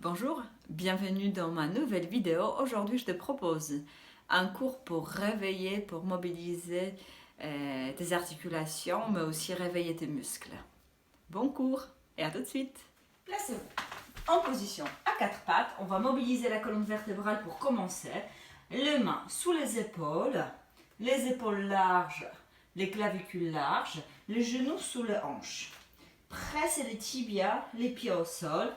Bonjour, bienvenue dans ma nouvelle vidéo. Aujourd'hui, je te propose un cours pour réveiller, pour mobiliser tes articulations, mais aussi réveiller tes muscles. Bon cours et à tout de suite. Placez-vous en position à quatre pattes. On va mobiliser la colonne vertébrale pour commencer. Les mains sous les épaules larges, les clavicules larges, les genoux sous les hanches. Pressez les tibias, les pieds au sol.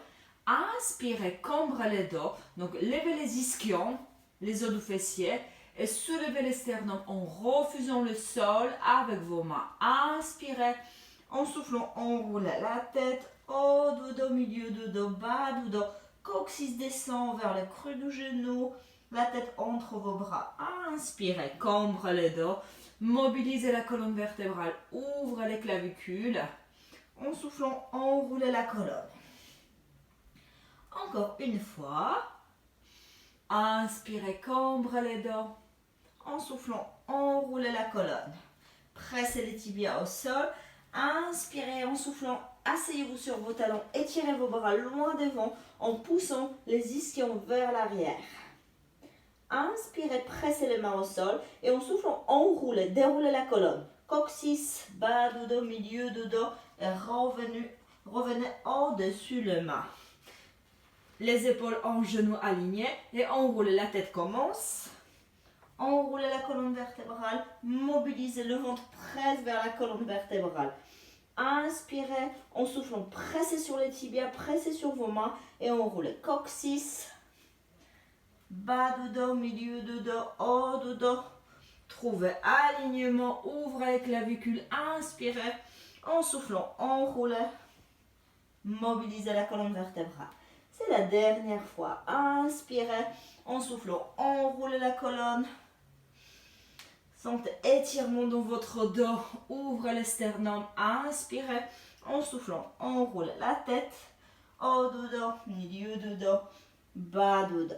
Inspirez, cambrez les dos. Donc, levez les ischions, les os du fessier et soulevez les sternums en refusant le sol avec vos mains. Inspirez, en soufflant, enroulez la tête, haut du dos, milieu du dos, bas du dos. Coccyx descend vers le creux du genou, la tête entre vos bras. Inspirez, cambrez les dos, mobilisez la colonne vertébrale, ouvrez les clavicules. En soufflant, enroulez la colonne. Encore une fois. Inspirez, cambrez les dos. En soufflant, enroulez la colonne. Pressez les tibias au sol. Inspirez, en soufflant, asseyez-vous sur vos talons. Étirez vos bras loin devant en poussant les ischions vers l'arrière. Inspirez, pressez les mains au sol et en soufflant, enroulez, déroulez la colonne. Coccyx, bas du dos, milieu du dos et revenez au-dessus les mains. Les épaules en genoux alignés et enroulez, la tête commence. Enroulez la colonne vertébrale, mobilisez le ventre, presse vers la colonne vertébrale. Inspirez, en soufflant, pressez sur les tibias, pressez sur vos mains et enroulez. Coccyx, bas du dos, milieu du dos, haut du dos. Trouvez alignement, ouvrez les clavicules, inspirez, en soufflant, enroulez, mobilisez la colonne vertébrale. C'est la dernière fois. Inspirez, en soufflant, enroulez la colonne. Sentez étirement dans votre dos, ouvrez les sternums, inspirez, en soufflant, enroulez la tête, haut du dos, milieu du dos, bas du dos.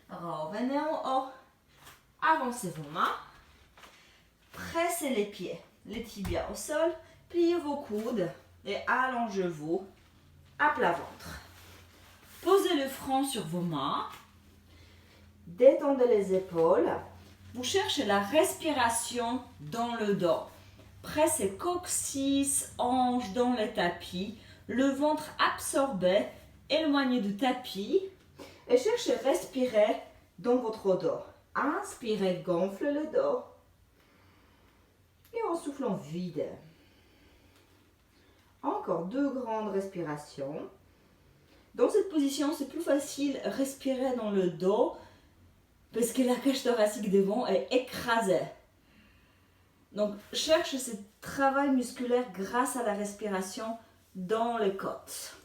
Revenez en haut, avancez vos mains, pressez les pieds, les tibias au sol, pliez vos coudes et allongez-vous à plat ventre. Posez le front sur vos mains, détendez les épaules. Vous cherchez la respiration dans le dos. Pressez coccyx, hanche dans le tapis, le ventre absorbé, éloigné du tapis et cherchez à respirer dans votre dos. Inspirez, gonflez le dos et en soufflant, vide. Encore 2 grandes respirations. Dans cette position, c'est plus facile de respirer dans le dos parce que la cage thoracique devant est écrasée. Donc, cherche ce travail musculaire grâce à la respiration dans les côtes.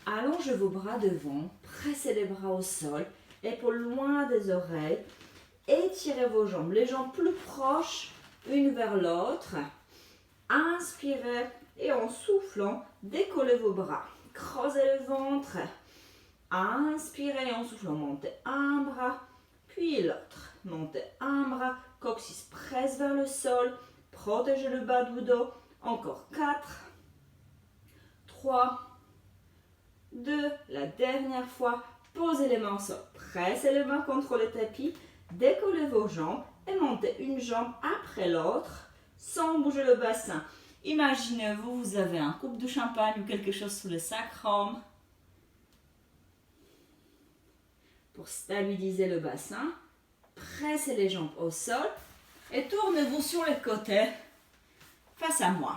Allongez vos bras devant, pressez les bras au sol, épaules loin des oreilles, étirez vos jambes, les jambes plus proches une vers l'autre. Inspirez et en soufflant, décollez vos bras, creusez le ventre. Inspirez et en soufflant, montez un bras, puis l'autre. Montez un bras, coccyx presse vers le sol, protégez le bas du dos. Encore 4, 3, 2, la dernière fois. Posez les mains au sol, pressez les mains contre le tapis, décollez vos jambes et montez une jambe après l'autre sans bouger le bassin. Imaginez-vous, vous avez un coupe de champagne ou quelque chose sous le sacrum. Pour stabiliser le bassin, pressez les jambes au sol et tournez-vous sur les côtés face à moi.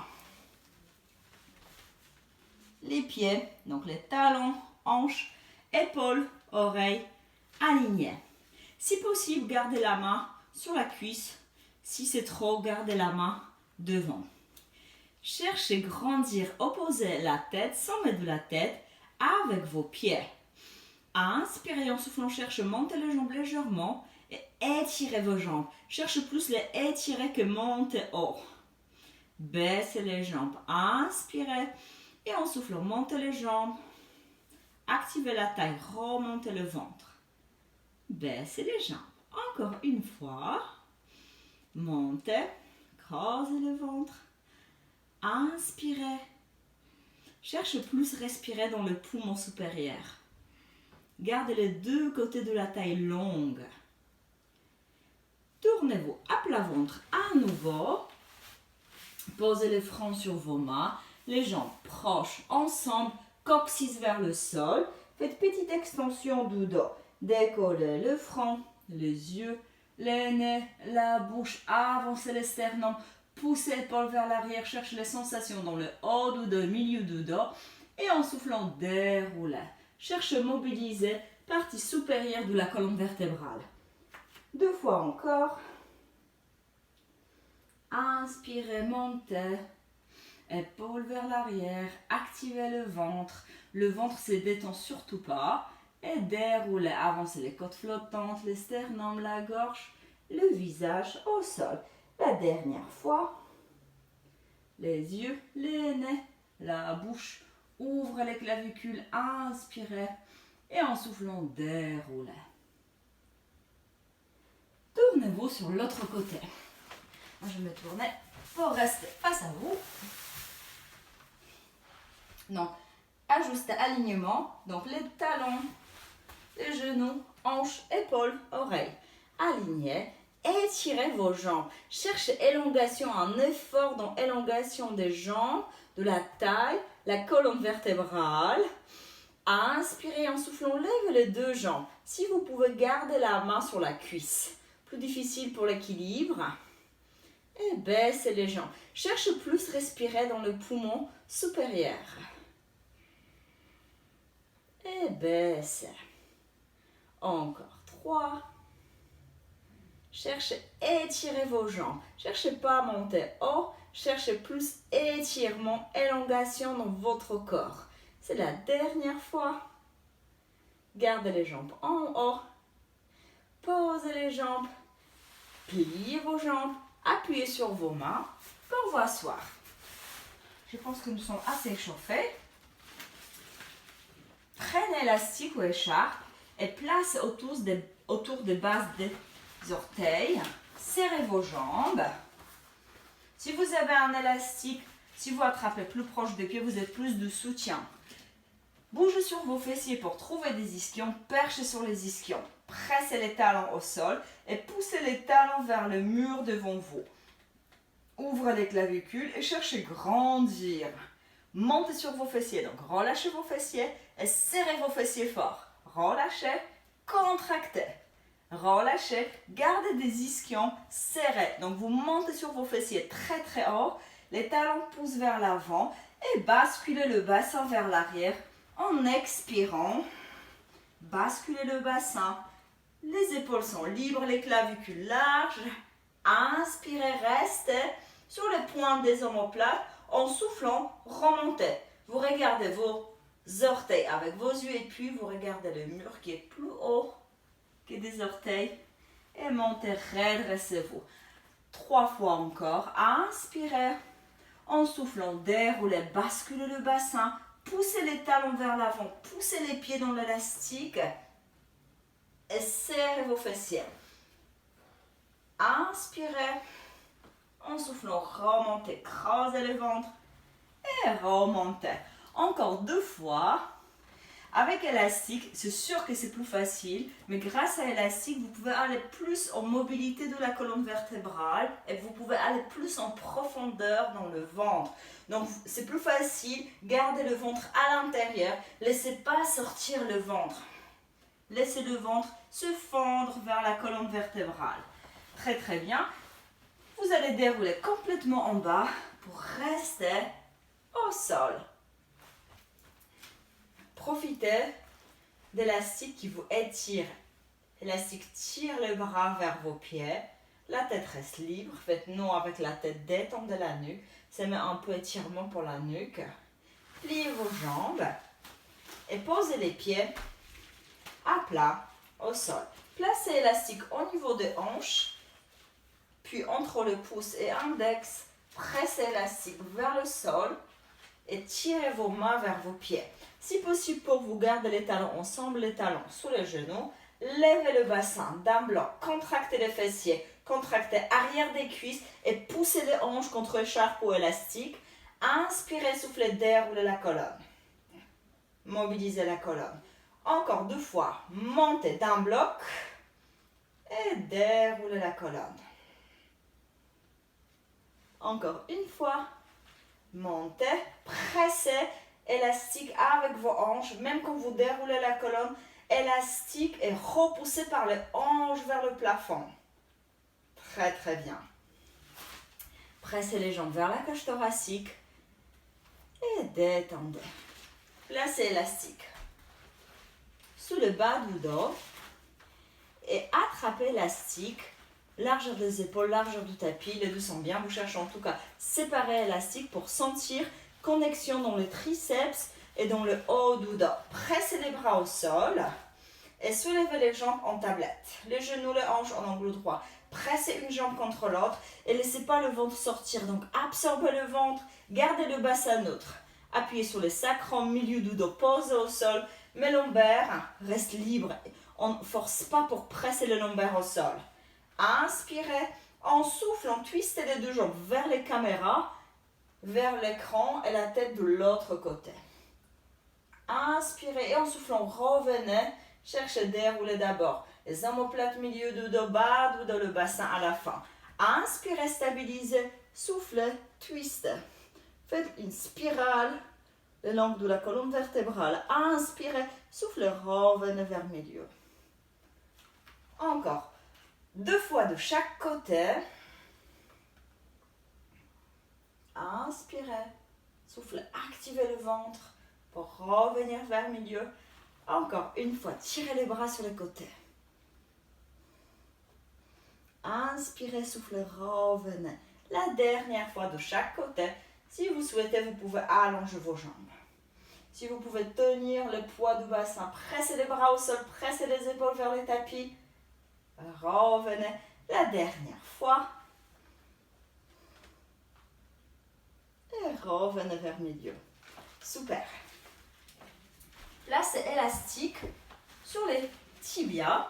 Les pieds, donc les talons, hanches, épaules, oreilles, alignés. Si possible, gardez la main sur la cuisse. Si c'est trop, gardez la main devant. Cherchez à grandir, opposez la tête, sommet de la tête avec vos pieds. Inspirez en soufflant, cherchez à monter les jambes légèrement et étirez vos jambes. Cherchez plus les étirer que monter haut. Baissez les jambes, inspirez et en soufflant, montez les jambes. Activez la taille, remontez le ventre. Baissez les jambes. Encore une fois. Montez, creusez le ventre. Inspirez. Cherche plus respirer dans le poumon supérieur. Gardez les deux côtés de la taille longue. Tournez-vous à plat ventre à nouveau. Posez les fronts sur vos mains, les jambes proches ensemble, coccyx vers le sol. Faites petite extension du dos. Décollez le front, les yeux, les nez, la bouche, avancez les sternums, poussez l'épaule vers l'arrière, cherchez les sensations dans le haut du dos, milieu du dos. Et en soufflant, déroulez. Cherchez à mobiliser partie supérieure de la colonne vertébrale. 2 fois encore. Inspirez, montez. Épaules vers l'arrière. Activez le ventre. Le ventre ne se détend surtout pas. Et déroulez. Avancez les côtes flottantes, les sternums, la gorge, le visage au sol. La dernière fois. Les yeux, les nez, la bouche. Ouvrez les clavicules. Inspirez. Et en soufflant, déroulez. Tournez-vous sur l'autre côté. Je vais me tourner pour rester face à vous. Donc, ajustez alignement. Donc, les talons, les genoux, hanches, épaules, oreilles. Alignez. Étirez vos jambes. Cherchez élongation, un effort dans élongation des jambes, de la taille, la colonne vertébrale. Inspirez en soufflant, levez les 2 jambes. Si vous pouvez garder la main sur la cuisse. Plus difficile pour l'équilibre. Et baissez les jambes. Cherchez plus respirer dans le poumon supérieur. Et baissez. Encore 3. Cherchez à étirer vos jambes. Cherchez pas à monter haut. Cherchez plus étirement, élongation dans votre corps. C'est la dernière fois. Gardez les jambes en haut. Posez les jambes. Pliez vos jambes. Appuyez sur vos mains pour vous asseoir. Je pense que nous sommes assez chauffés. Prenez élastique ou écharpe et placez autour des bases des orteils. Serrez vos jambes. Si vous avez un élastique, si vous attrapez plus proche des pieds, vous êtes plus de soutien. Bougez sur vos fessiers pour trouver des ischions. Perchez sur les ischions. Pressez les talons au sol et poussez les talons vers le mur devant vous. Ouvrez les clavicules et cherchez à grandir. Montez sur vos fessiers, donc relâchez vos fessiers et serrez vos fessiers fort. Relâchez, contractez. Relâchez, gardez des ischions serrés. Donc vous montez sur vos fessiers très très haut. Les talons poussent vers l'avant et basculez le bassin vers l'arrière en expirant. Basculez le bassin. Les épaules sont libres, les clavicules larges. Inspirez, restez sur les pointes des omoplates. En soufflant, remontez. Vous regardez vos orteils avec vos yeux et puis vous regardez le mur qui est plus haut que des orteils. Et montez, redressez-vous. 3 fois encore. Inspirez. En soufflant, déroulez, basculez le bassin. Poussez les talons vers l'avant. Poussez les pieds dans l'élastique. Et serrez vos fessiers. Inspirez. En soufflant, remontez, creusez le ventre et remontez. Encore 2 fois. Avec élastique, c'est sûr que c'est plus facile, mais grâce à élastique, vous pouvez aller plus en mobilité de la colonne vertébrale et vous pouvez aller plus en profondeur dans le ventre. Donc, c'est plus facile, gardez le ventre à l'intérieur, laissez pas sortir le ventre. Laissez le ventre se fendre vers la colonne vertébrale. Très très bien. Vous allez dérouler complètement en bas pour rester au sol. Profitez d'élastique qui vous étire. L'élastique tire les bras vers vos pieds. La tête reste libre. Faites non avec la tête, détendez la nuque. Ça met un peu étirement pour la nuque. Pliez vos jambes et posez les pieds à plat au sol. Placez l'élastique au niveau des hanches. Puis entre le pouce et index, pressez l'élastique vers le sol et tirez vos mains vers vos pieds. Si possible pour vous, gardez les talons ensemble, les talons sous les genoux. Levez le bassin d'un blanc, contractez les fessiers, contractez arrière des cuisses et poussez les hanches contre écharpe ou élastique. Inspirez, soufflez, déroulez la colonne. Mobilisez la colonne. Encore 2 fois. Montez d'un bloc et déroulez la colonne. Encore une fois. Montez, pressez, élastique avec vos hanches. Même quand vous déroulez la colonne, élastique et repoussé par les hanches vers le plafond. Très très bien. Pressez les jambes vers la cage thoracique et détendez. Placez élastique sous le bas du dos et attrapez élastique, largeur des épaules, largeur du tapis, les deux sont bien. Vous cherchez en tout cas séparer élastique pour sentir connexion dans les triceps et dans le haut du dos. Pressez les bras au sol et soulevez les jambes en tablette. Les genoux, les hanches en angle droit. Pressez une jambe contre l'autre et laissez pas le ventre sortir. Donc absorbez le ventre, gardez le bassin neutre. Appuyez sur le sacrum, milieu du dos, posez au sol. Mes lombaires restent libres. On ne force pas pour presser le lombaire au sol. Inspirez, en soufflant, twistez les deux jambes vers les caméras, vers l'écran et la tête de l'autre côté. Inspirez et en soufflant, revenez. Cherchez dérouler d'abord les omoplates, milieu du dos, bas du dos, le bassin à la fin. Inspirez, stabilisez, soufflez, twistez. Faites une spirale le long de la colonne vertébrale. Inspirez, soufflez, revenez vers le milieu. Encore 2 fois de chaque côté. Inspirez, soufflez, activez le ventre pour revenir vers le milieu. Encore une fois, tirez les bras sur les côtés. Inspirez, soufflez, revenez. La dernière fois de chaque côté. Si vous souhaitez, vous pouvez allonger vos jambes. Si vous pouvez tenir le poids du bassin, pressez les bras au sol, pressez les épaules vers le tapis. Revenez. La dernière fois. Et revenez vers le milieu. Super. Placez élastique sur les tibias.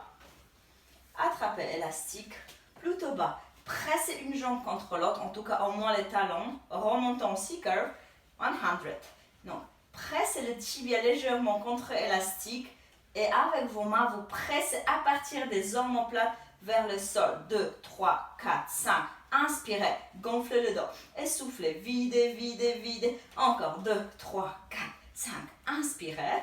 Attrapez élastique plutôt bas. Pressez une jambe contre l'autre, en tout cas au moins les talons. Remontez en C-curve, 100. Donc, pressez le tibia légèrement contre élastique et avec vos mains, vous pressez à partir des omoplates vers le sol. 2, 3, 4, 5. Inspirez, gonflez le dos et soufflez. Videz, videz, videz. Encore 2, 3, 4, 5. Inspirez.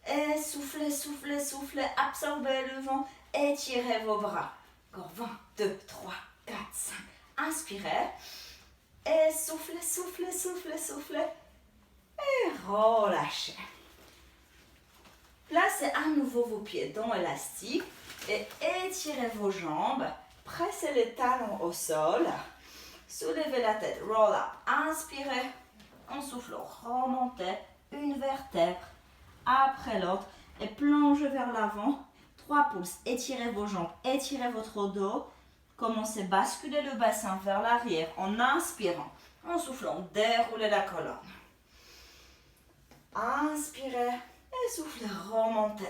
Et soufflez, soufflez, soufflez. Absorbez le vent. Étirez vos bras. Encore 20, 2, 3, 4, 5. Inspirez. Et soufflez, soufflez, soufflez, soufflez. Et relâchez. Placez à nouveau vos pieds dans l'élastique et étirez vos jambes. Pressez les talons au sol. Soulevez la tête. Roll up. Inspirez. En soufflant, remontez une vertèbre après l'autre et plongez vers l'avant. 3 pouces. Étirez vos jambes. Étirez votre dos. Commencez à basculer le bassin vers l'arrière en inspirant. En soufflant, déroulez la colonne. Inspirez et soufflez, remontez.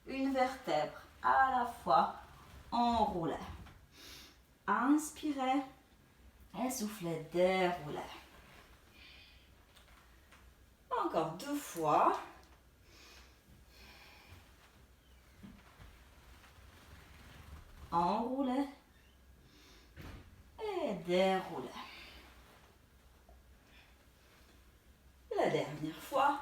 Une vertèbre à la fois, enroulez. Inspirez et soufflez, déroulez. Encore 2 fois. Enroulez et déroulez. La dernière fois.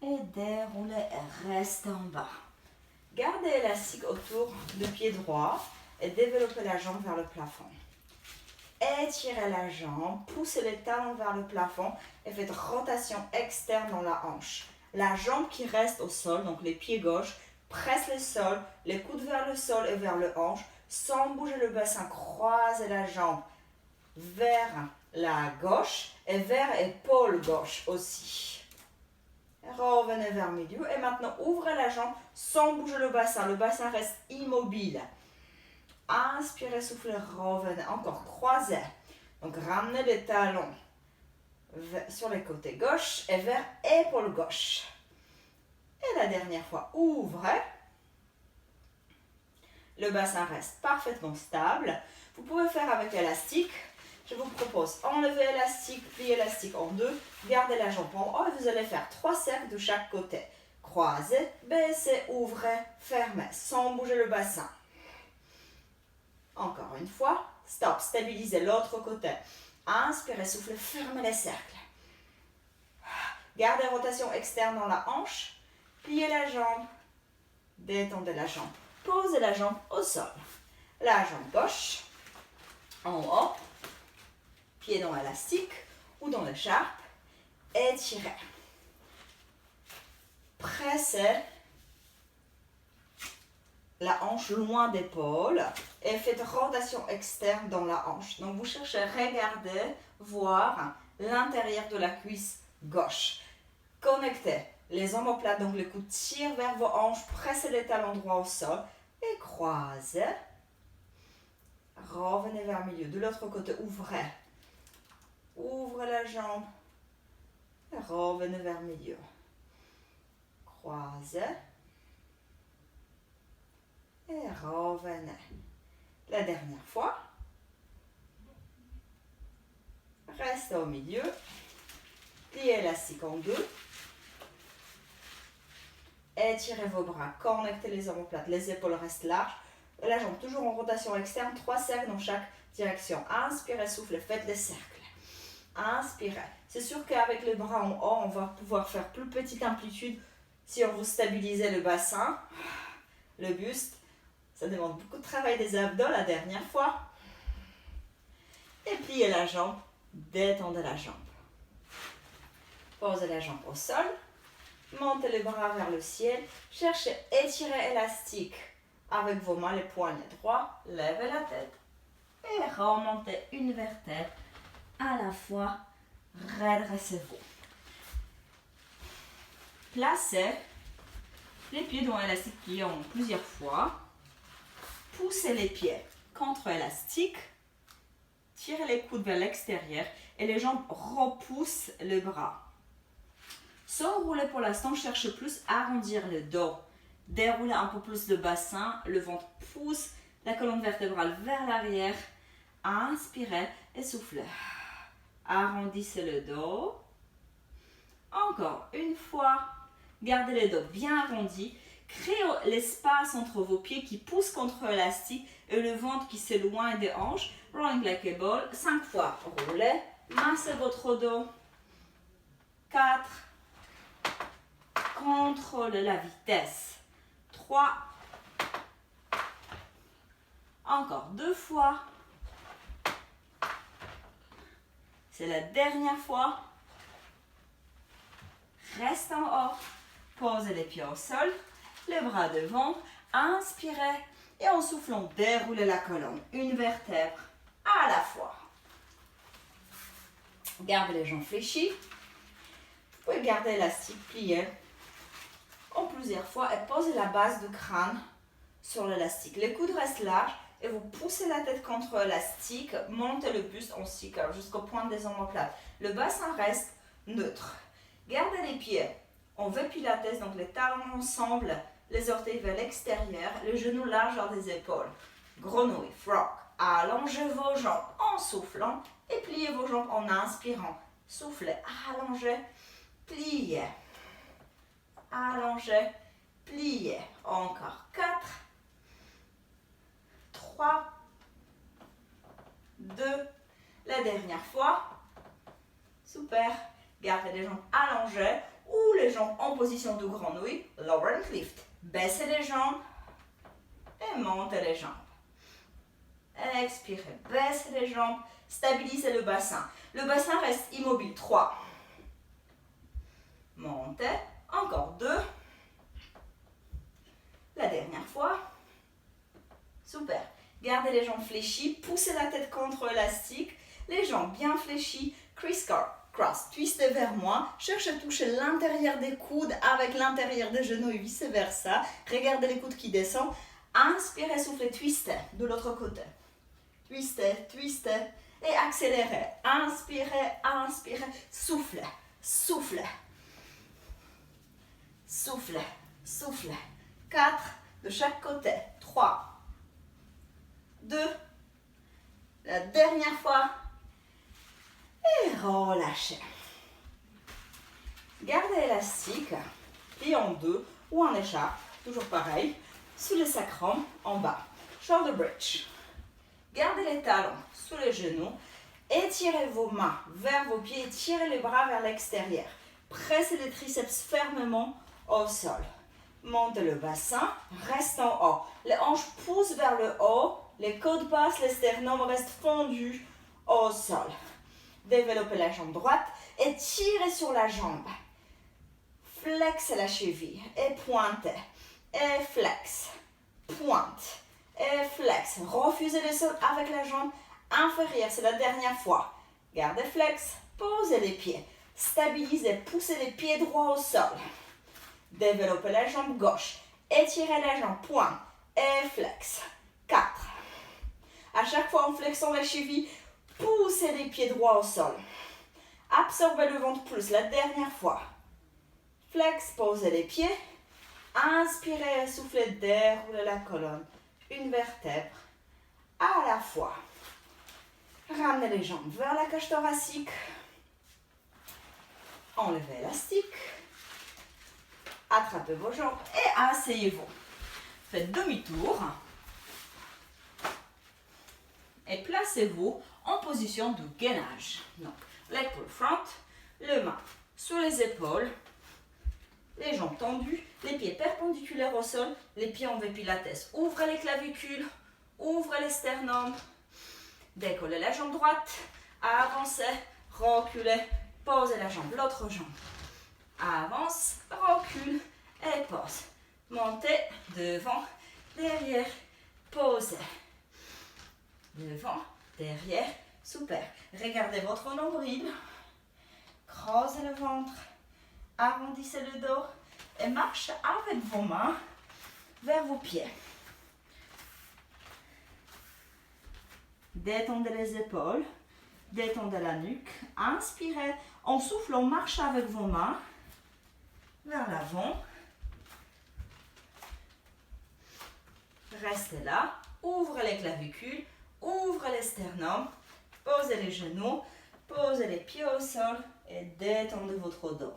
Et déroulez et restez en bas. Gardez l'élastique autour du pied droit et développez la jambe vers le plafond. Étirez la jambe, poussez les talons vers le plafond et faites rotation externe dans la hanche. La jambe qui reste au sol, donc les pieds gauches, presse le sol, les coudes vers le sol et vers le hanche, sans bouger le bassin. Croisez la jambe vers la gauche et vers l'épaule gauche aussi. Revenez vers le milieu et maintenant ouvrez la jambe sans bouger le bassin. Le bassin reste immobile. Inspirez, soufflez, revenez. Encore, croisez. Donc, ramenez les talons sur les côtés gauche et vers épaule gauche. Et la dernière fois, ouvrez. Le bassin reste parfaitement stable. Vous pouvez faire avec l'élastique. Je vous propose enlever l'élastique, plier l'élastique en deux, gardez la jambe en haut et vous allez faire 3 cercles de chaque côté. Croisez, baissez, ouvrez, fermez, sans bouger le bassin. Encore une fois, stop, stabilisez l'autre côté. Inspirez, soufflez, fermez les cercles. Gardez rotation externe dans la hanche, pliez la jambe, détendez la jambe, posez la jambe au sol. La jambe gauche, en haut, pied dans l'élastique ou dans l'écharpe, étirez. Pressez la hanche loin d'épaule et faites rotation externe dans la hanche. Donc vous cherchez à regarder, voir l'intérieur de la cuisse gauche. Connectez les omoplates, donc les coudes tirent vers vos hanches, pressez les talons droits au sol et croisez. Revenez vers le milieu. De l'autre côté, ouvrez. Ouvrez la jambe. Et revenez vers le milieu. Croisez. Et revenez. La dernière fois. Restez au milieu. Pliez l'élastique en deux. Étirez vos bras. Connectez les omoplates. Les épaules restent larges. La jambe toujours en rotation externe. 3 cercles dans chaque direction. Inspirez, soufflez. Faites les cercles. Inspirez. C'est sûr qu'avec les bras en haut, on va pouvoir faire plus petite amplitude si on veut stabiliser le bassin, le buste. Ça demande beaucoup de travail des abdos la dernière fois. Et pliez la jambe. Détendez la jambe. Posez la jambe au sol. Montez les bras vers le ciel. Cherchez, étirez élastique avec vos mains, les poignets droits. Levez la tête. Et remontez une vertèbre à la fois. Redressez-vous. Placez les pieds dans l'élastique plié en plusieurs fois. Poussez les pieds contre l'élastique. Tirez les coudes vers l'extérieur et les jambes repoussent les bras. Sans rouler pour l'instant, cherchez plus à arrondir le dos. Déroulez un peu plus le bassin, le ventre pousse la colonne vertébrale vers l'arrière. Inspirez et soufflez. Arrondissez le dos. Encore une fois. Gardez le dos bien arrondi. Créez l'espace entre vos pieds qui poussent contre l'élastique et le ventre qui s'éloigne des hanches. Rolling like a ball. 5 fois. Roulez. Massez votre dos. 4. Contrôlez la vitesse. 3. Encore 2 fois. C'est la dernière fois. Reste en haut. Posez les pieds au sol. Les bras devant. Inspirez. Et en soufflant, déroulez la colonne. Une vertèbre à la fois. Gardez les jambes fléchies. Vous pouvez garder l'élastique plié en plusieurs fois et posez la base du crâne sur l'élastique. Les coudes restent larges et vous poussez la tête contre l'élastique, montez le buste en C-curve jusqu'au point des omoplates. Le bassin reste neutre. Gardez les pieds en V pilates, donc les talons ensemble, les orteils vers l'extérieur, les genoux largeur des épaules. Grenouille, frog. Allongez vos jambes en soufflant et pliez vos jambes en inspirant. Soufflez, allongez, pliez. Allongez, pliez. Encore 4, 3, 2, la dernière fois. Super. Gardez les jambes allongées ou les jambes en position de grenouille. Lower and lift. Baissez les jambes et montez les jambes. Expirez, baissez les jambes, stabilisez le bassin. Le bassin reste immobile. 3. Montez. Encore 2. La dernière fois. Super. Gardez les jambes fléchies, poussez la tête contre l'élastique, les jambes bien fléchies, cross, twistez vers moi, cherchez à toucher l'intérieur des coudes avec l'intérieur des genoux et vice versa. Regardez les coudes qui descendent. Inspirez, soufflez, twistez de l'autre côté. Twistez, twistez et accélérez. Inspirez, inspirez, soufflez, soufflez. Soufflez, soufflez. 4 de chaque côté. 3, 2. La dernière fois. Et relâchez. Gardez l'élastique, plié en deux ou en écharpe, toujours pareil, sous le sacrum en bas. Shoulder bridge. Gardez les talons sous les genoux. Étirez vos mains vers vos pieds et tirez les bras vers l'extérieur. Pressez les triceps fermement au sol. Montez le bassin, reste en haut. Les hanches poussent vers le haut, les côtes passent, les sternums restent fondus au sol. Développez la jambe droite et tirez sur la jambe. Flexez la cheville et pointez. Et flex, pointe et flex. Refusez le sol avec la jambe inférieure, c'est la dernière fois. Gardez flex, posez les pieds. Stabilisez, poussez les pieds droits au sol. Développez la jambe gauche. Étirez la jambe, pointe et flex. 4. À chaque fois en flexant la cheville, poussez les pieds droits au sol. Absorbez le ventre plus, la dernière fois. Flex, posez les pieds. Inspirez, soufflez, déroulez la colonne. Une vertèbre à la fois. Ramenez les jambes vers la cage thoracique. Enlevez l'élastique. Attrapez vos jambes et asseyez-vous. Faites demi-tour. Et placez-vous en position de gainage. Donc, l'épaule front, les mains sur les épaules, les jambes tendues, les pieds perpendiculaires au sol, les pieds en V pilates. Ouvrez les clavicules, ouvrez les sternums, décollez la jambe droite, avancez, reculez, posez la jambe, l'autre jambe. Avance, recule et pose. Montez, devant, derrière, posez. Devant, derrière, super. Regardez votre nombril. Creusez le ventre. Arrondissez le dos. Et marchez avec vos mains vers vos pieds. Détendez les épaules. Détendez la nuque. Inspirez. En soufflant, marchez avec vos mains vers l'avant. Restez là. Ouvrez les clavicules. Ouvrez les sternums, posez les genoux, posez les pieds au sol et détendez votre dos.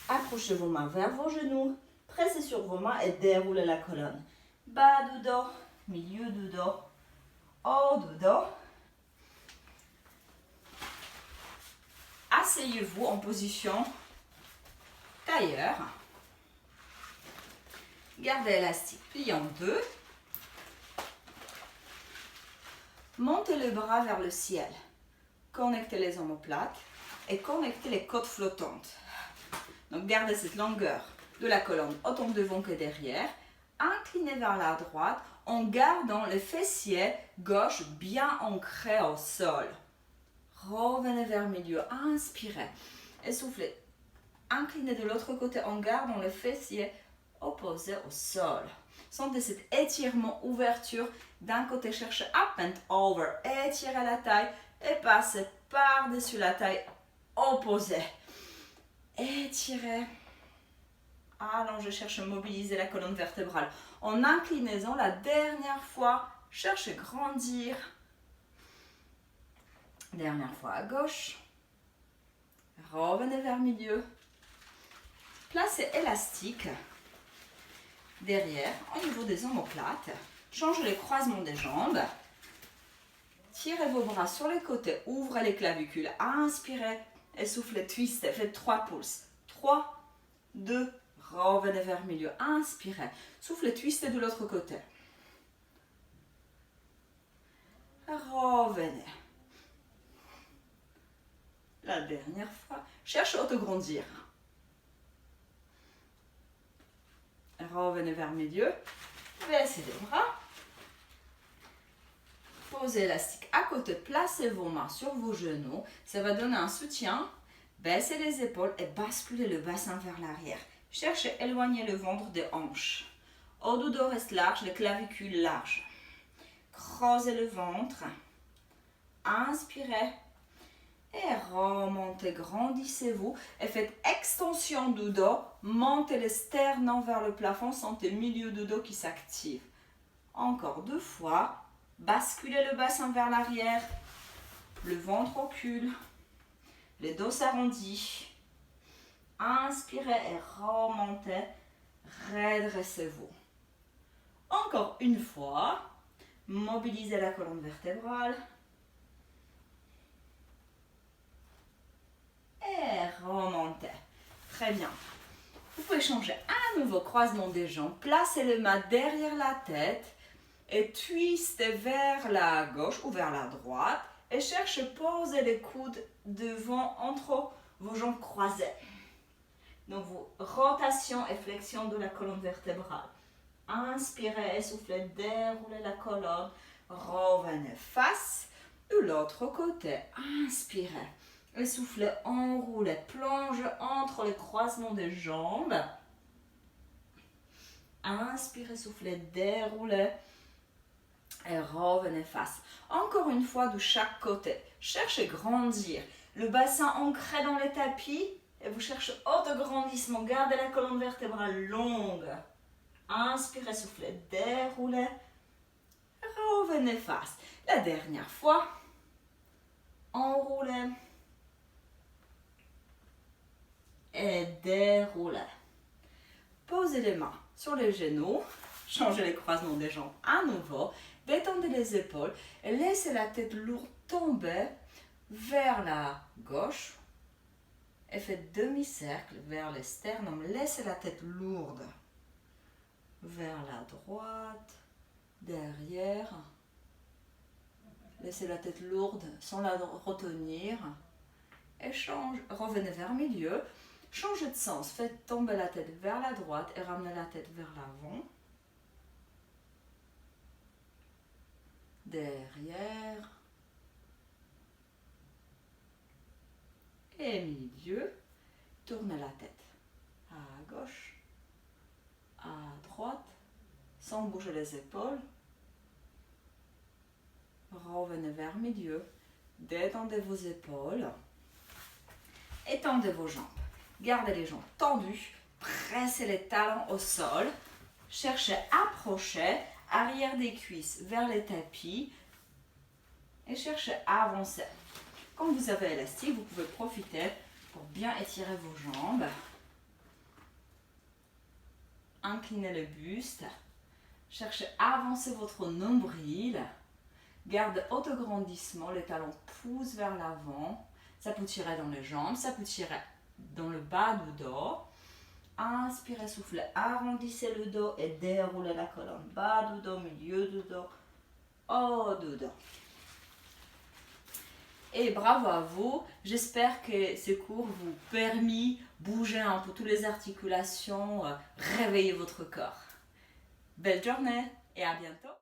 Accrochez vos mains vers vos genoux, pressez sur vos mains et déroulez la colonne. Bas du dos, milieu du dos, haut du dos. Asseyez-vous en position tailleur. Gardez l'élastique plié en deux. Montez les bras vers le ciel. Connectez les omoplates et connectez les côtes flottantes. Donc gardez cette longueur de la colonne autant devant que derrière. Inclinez vers la droite en gardant le fessier gauche bien ancré au sol. Revenez vers le milieu. Inspirez. Et soufflez. Inclinez de l'autre côté en gardant le fessier opposé au sol. Sentez cet étirement, ouverture. D'un côté, cherchez up and over. Étirez la taille et passez par-dessus la taille opposée. Étirez. Allongez, cherchez à mobiliser la colonne vertébrale. En inclinaison, la dernière fois, cherchez à grandir. Dernière fois à gauche. Revenez vers le milieu. Placez élastique derrière, au niveau des omoplates. Changez les croisements des jambes. Tirez vos bras sur les côtés. Ouvrez les clavicules. Inspirez et soufflez, twistez. Faites 3 pouces. 3, 2, revenez vers le milieu. Inspirez. Soufflez, twistez de l'autre côté. Revenez. La dernière fois. Cherchez à autograndir. Revenez vers le milieu. Baissez les bras. Posez l'élastique à côté. Placez vos mains sur vos genoux. Ça va donner un soutien. Baissez les épaules et basculez le bassin vers l'arrière. Cherchez à éloigner le ventre des hanches. Haut du dos reste large, les clavicules larges. Creusez le ventre. Inspirez. Et remontez, grandissez-vous et faites extension du dos. Montez le sternum vers le plafond, sentez le milieu du dos qui s'active. Encore 2 fois. Basculez le bassin vers l'arrière. Le ventre recule. Le dos s'arrondit. Inspirez et remontez. Redressez-vous. Encore une fois. Mobilisez la colonne vertébrale. Et remontez. Très bien. Vous pouvez changer à nouveau croisement des jambes. Placez les mains derrière la tête et twistez vers la gauche ou vers la droite. Et cherchez à poser les coudes devant entre vos jambes croisées. Donc, rotation et flexion de la colonne vertébrale. Inspirez, essoufflez, déroulez la colonne. Revenez face. De l'autre côté, inspirez. Essoufflez, enroulez, plonge entre les croisements des jambes. Inspirez, soufflez, déroulez. Et revenez face. Encore une fois de chaque côté. Cherchez à grandir. Le bassin ancré dans le tapis. Et vous cherchez autograndissement. Gardez la colonne vertébrale longue. Inspirez, soufflez, déroulez. Revenez face. La dernière fois. Enroulez. Et déroulez. Posez les mains sur les genoux. Changez les croisements des jambes à nouveau. Détendez les épaules et laissez la tête lourde tomber vers la gauche. Et faites demi-cercle vers le sternum. Laissez la tête lourde vers la droite, derrière. Laissez la tête lourde sans la retenir. Et revenez vers le milieu. Changez de sens. Faites tomber la tête vers la droite et ramenez la tête vers l'avant. Derrière. Et milieu. Tournez la tête à gauche, à droite, sans bouger les épaules. Revenez vers le milieu. Détendez vos épaules. Étendez vos jambes. Gardez les jambes tendues. Pressez les talons au sol. Cherchez à approcher. Arrière des cuisses vers les tapis. Et cherchez à avancer. Quand vous avez élastique, vous pouvez profiter pour bien étirer vos jambes. Inclinez le buste. Cherchez à avancer votre nombril. Gardez autograndissement. Les talons poussent vers l'avant. Ça peut tirer dans les jambes. Ça peut tirer dans le bas du dos. Inspirez, soufflez, arrondissez le dos et déroulez la colonne. Bas du dos, milieu du dos, haut du dos. Et bravo à vous. J'espère que ce cours vous permet de bouger un peu toutes les articulations, réveiller votre corps. Belle journée et à bientôt.